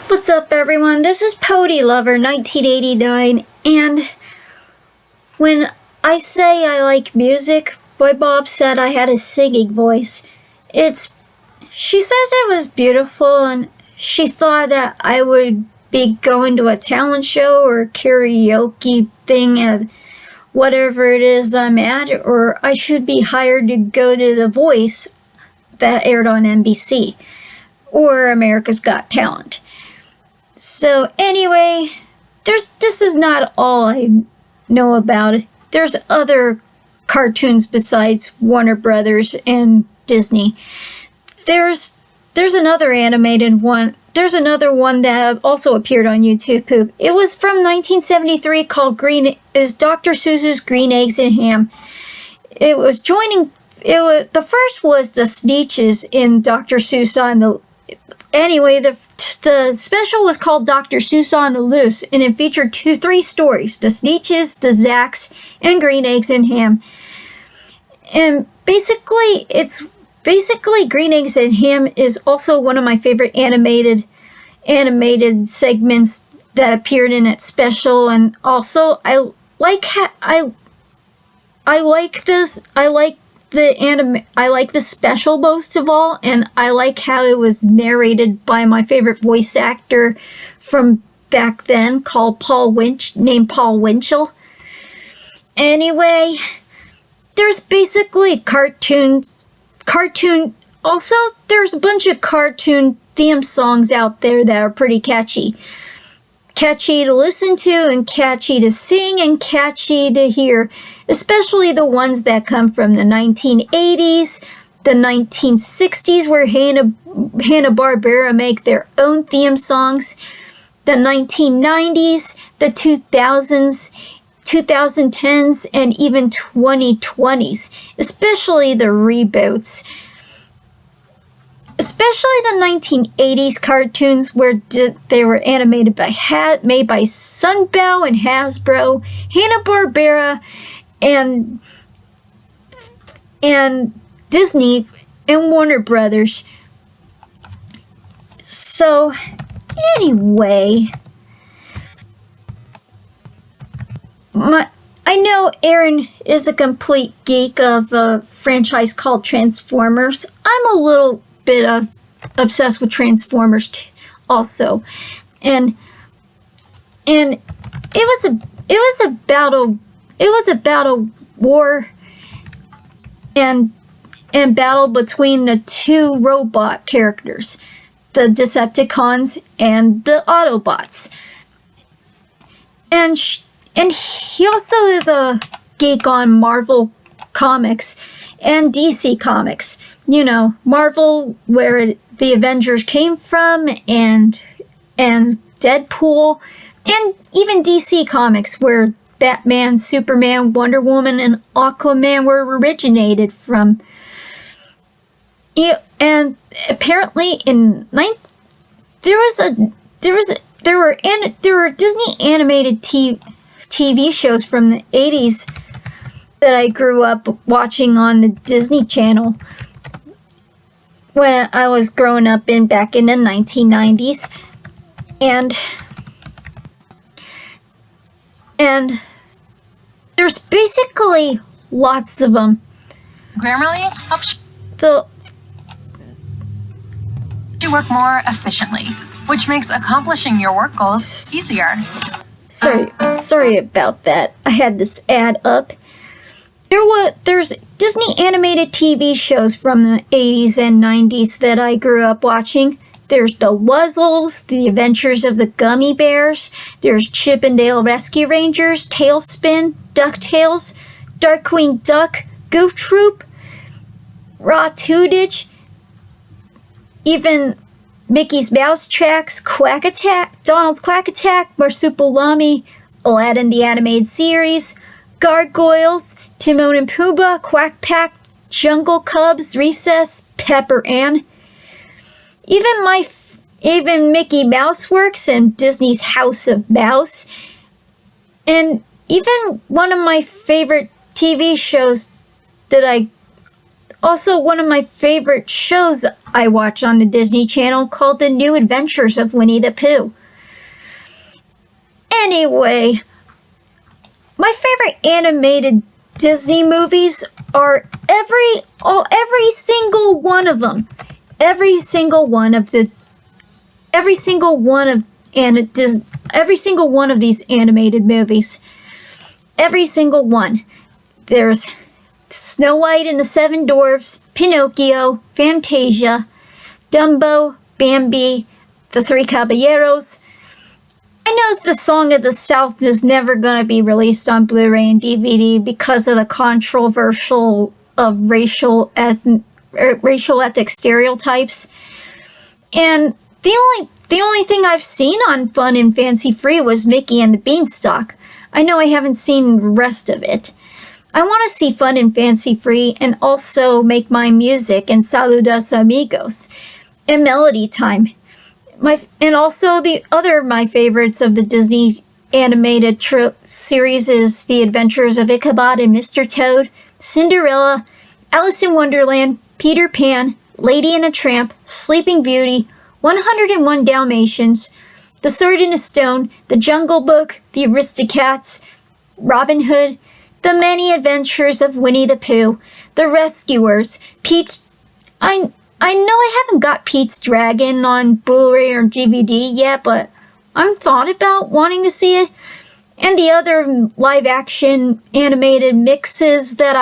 What's up, everyone? This is Pody Lover 1989, and when I say I like music, my mom said I had a singing voice. She says it was beautiful, and she thought that I would be going to a talent show or karaoke thing at whatever it is I'm at, or I should be hired to go to The Voice that aired on NBC, or America's Got Talent. So anyway, this is not all I know about it. There's other cartoons besides Warner Brothers and Disney. There's another animated one. There's another one that also appeared on YouTube. It was from 1973 called Dr. Seuss's Green Eggs and Ham. The first was the Sneetches in Dr. Seuss on the. Anyway, the special was called Dr. Seuss on the Loose, and it featured three stories: the Sneetches, the Zacks, and Green Eggs and Ham. And basically Green Eggs and Ham is also one of my favorite animated segments that appeared in that special. And also, I like the special most of all, and I like how it was narrated by my favorite voice actor from back then, named Paul Winchell. Anyway, there's basically also there's a bunch of cartoon theme songs out there that are pretty catchy to listen to, and catchy to sing, and catchy to hear, especially the ones that come from the 1980s, the 1960s, where Hanna-Barbera make their own theme songs, the 1990s, the 2000s, 2010s, and even 2020s, especially the reboots. Especially the 1980s cartoons where they were animated made by Sunbow and Hasbro, Hanna-Barbera, and Disney and Warner Brothers. So, anyway, I know Aaron is a complete geek of a franchise called Transformers. I'm a little bit obsessed with Transformers also, and it was a battle war and battle between the two robot characters, the Decepticons and the Autobots, and he also is a geek on Marvel Comics and DC Comics. You know, Marvel, where the Avengers came from, and Deadpool, and even DC Comics, where Batman, Superman, Wonder Woman, and Aquaman were originated from. And apparently, there were Disney animated TV shows from the 80s that I grew up watching on the Disney Channel when I was growing up back in the 1990s, and there's basically lots of them. Grammarly helps you work more efficiently, which makes accomplishing your work goals easier. Sorry about that. I had this ad up. There's Disney animated TV shows from the 80s and 90s that I grew up watching. There's the Wuzzles, The Adventures of the Gummy Bears. There's Chip and Dale Rescue Rangers, Tailspin, DuckTales, Darkwing Duck, Goof Troop, Raw Tootage, even Mickey's Mouse Tracks, Quack Attack, Donald's Quack Attack, Marsupilami, Aladdin the Animated Series, Gargoyles, Timon and Pumbaa, Quack Pack, Jungle Cubs, Recess, Pepper Ann. Even Mickey Mouse Works and Disney's House of Mouse. And even one of my favorite TV shows that I also one of my favorite shows I watch on the Disney Channel called The New Adventures of Winnie the Pooh. Anyway, my favorite animated Disney movies are every single one of them. Every single one of these animated movies. Every single one. There's Snow White and the Seven Dwarfs, Pinocchio, Fantasia, Dumbo, Bambi, The Three Caballeros. I know the Song of the South is never going to be released on Blu-ray and DVD because of the controversial of racial ethic stereotypes. And the only thing I've seen on Fun and Fancy Free was Mickey and the Beanstalk. I know I haven't seen the rest of it. I want to see Fun and Fancy Free and also Make My Music and Saludos Amigos and Melody Time. And also my favorites of the Disney animated series is The Adventures of Ichabod and Mr. Toad, Cinderella, Alice in Wonderland, Peter Pan, Lady and the Tramp, Sleeping Beauty, 101 Dalmatians, The Sword and the Stone, The Jungle Book, The Aristocats, Robin Hood, The Many Adventures of Winnie the Pooh, The Rescuers, Pete's... I know I haven't got Pete's Dragon on Blu-ray or DVD yet, but I'm thought about wanting to see it. And the other live-action animated mixes that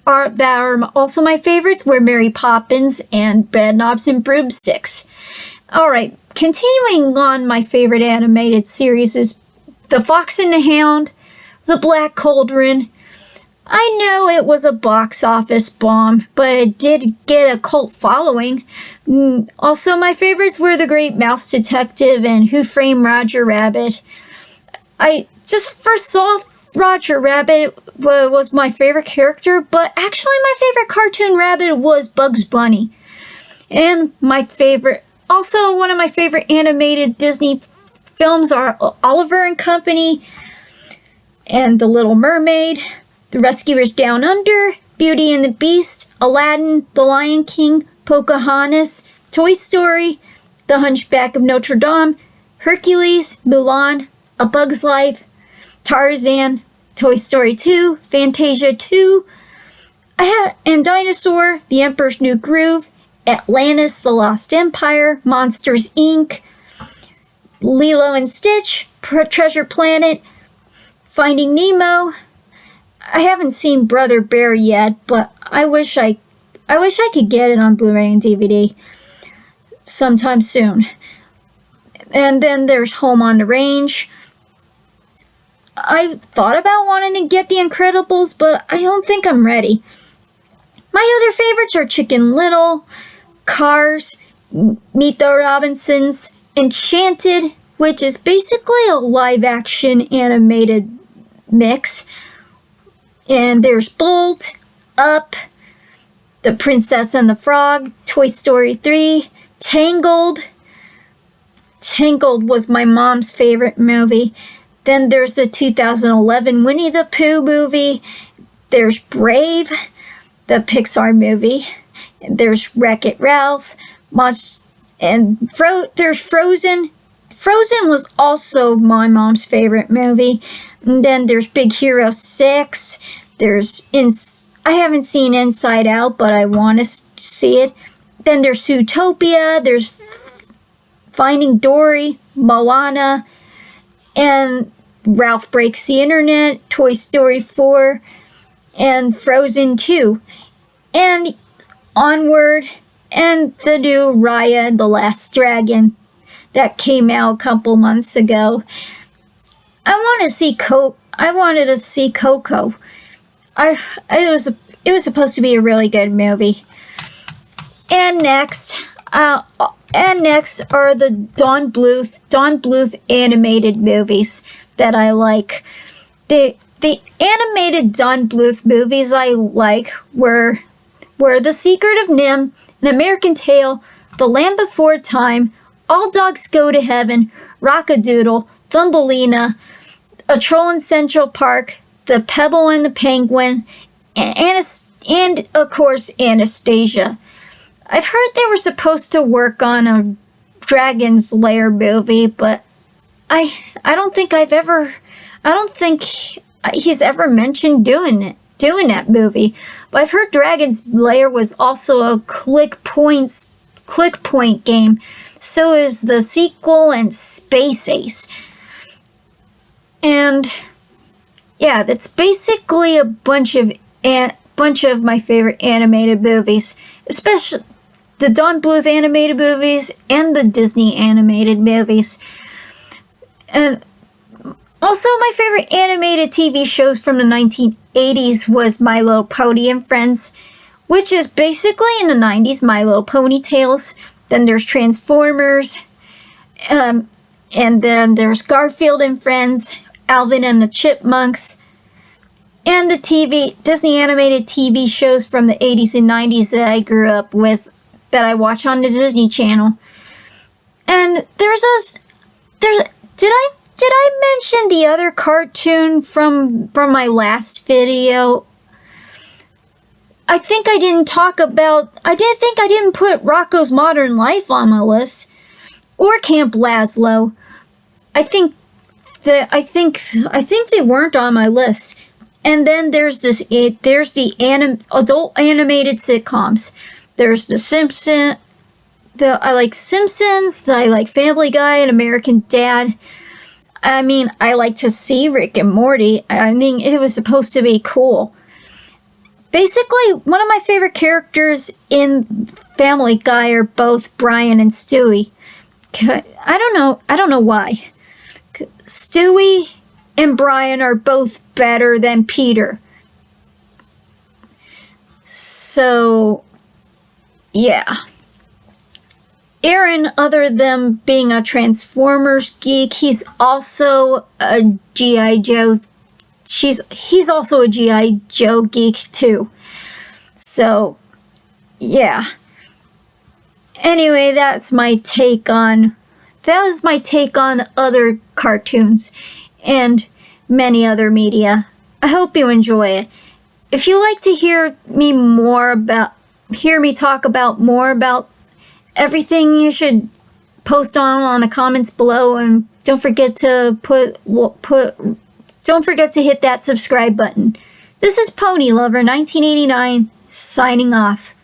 are also my favorites were Mary Poppins and Bedknobs and Broomsticks. Alright, continuing on, my favorite animated series is The Fox and the Hound, The Black Cauldron. I know it was a box office bomb, but it did get a cult following. Also, my favorites were The Great Mouse Detective and Who Framed Roger Rabbit. I just first saw Roger Rabbit was my favorite character, but actually my favorite cartoon rabbit was Bugs Bunny. And one of my favorite animated Disney films are Oliver and Company and The Little Mermaid, The Rescuers Down Under, Beauty and the Beast, Aladdin, The Lion King, Pocahontas, Toy Story, The Hunchback of Notre Dame, Hercules, Mulan, A Bug's Life, Tarzan, Toy Story 2, Fantasia 2, and Dinosaur, The Emperor's New Groove, Atlantis, The Lost Empire, Monsters, Inc., Lilo and Stitch, Treasure Planet, Finding Nemo. I haven't seen Brother Bear yet, but I wish I could get it on Blu-ray and DVD sometime soon. And then there's Home on the Range. I thought about wanting to get The Incredibles, but I don't think I'm ready. My other favorites are Chicken Little, Cars, Meet the Robinsons, Enchanted, which is basically a live-action animated mix. And there's Bolt, Up, The Princess and the Frog, Toy Story 3, Tangled. Tangled was my mom's favorite movie. Then there's the 2011 Winnie the Pooh movie. There's Brave, the Pixar movie. There's Wreck-It Ralph. There's Frozen. Frozen was also my mom's favorite movie. And then there's Big Hero 6. I haven't seen Inside Out, but I want to see it. Then there's Zootopia. There's Finding Dory, Moana, and Ralph Breaks the Internet, Toy Story 4, and Frozen 2. And Onward, and the new Raya and the Last Dragon that came out a couple months ago. I wanted to see Coco. It was supposed to be a really good movie. And next are the Don Bluth animated movies that I like. The animated Don Bluth movies I like were The Secret of NIMH, An American Tail, The Land Before Time, All Dogs Go to Heaven, Rock-a-Doodle, Thumbelina, A Troll in Central Park, The Pebble and the Penguin, and of course Anastasia. I've heard they were supposed to work on a Dragon's Lair movie, but I don't think he's ever mentioned doing that movie. But I've heard Dragon's Lair was also a click point game. So is the sequel and Space Ace. And yeah, that's basically a bunch of my favorite animated movies, especially the Don Bluth animated movies and the Disney animated movies. And also my favorite animated TV shows from the 1980s was My Little Pony and Friends, which is basically in the 90s My Little Pony Tales. Then there's Transformers, and then there's Garfield and Friends, Alvin and the Chipmunks, and the Disney animated TV shows from the 80s and 90s that I grew up with, that I watch on the Disney Channel. And did I mention the other cartoon from my last video? I think I didn't put Rocko's Modern Life on my list, or Camp Lazlo. I think they weren't on my list. And then there's the adult animated sitcoms. There's The Simpsons. I like Simpsons. I like Family Guy and American Dad. I mean, I like to see Rick and Morty. I mean, it was supposed to be cool. Basically, one of my favorite characters in Family Guy are both Brian and Stewie. I don't know why. Stewie and Brian are both better than Peter. So, yeah. Aaron, other than being a Transformers geek, he's also a G.I. Joe. He's also a G.I. Joe geek too. So, yeah. Anyway, that was my take on other cartoons and many other media. I hope you enjoy it. If you like to hear me talk about more about everything, you should post on the comments below, and don't forget to hit that subscribe button. This is Pony Lover 1989 signing off.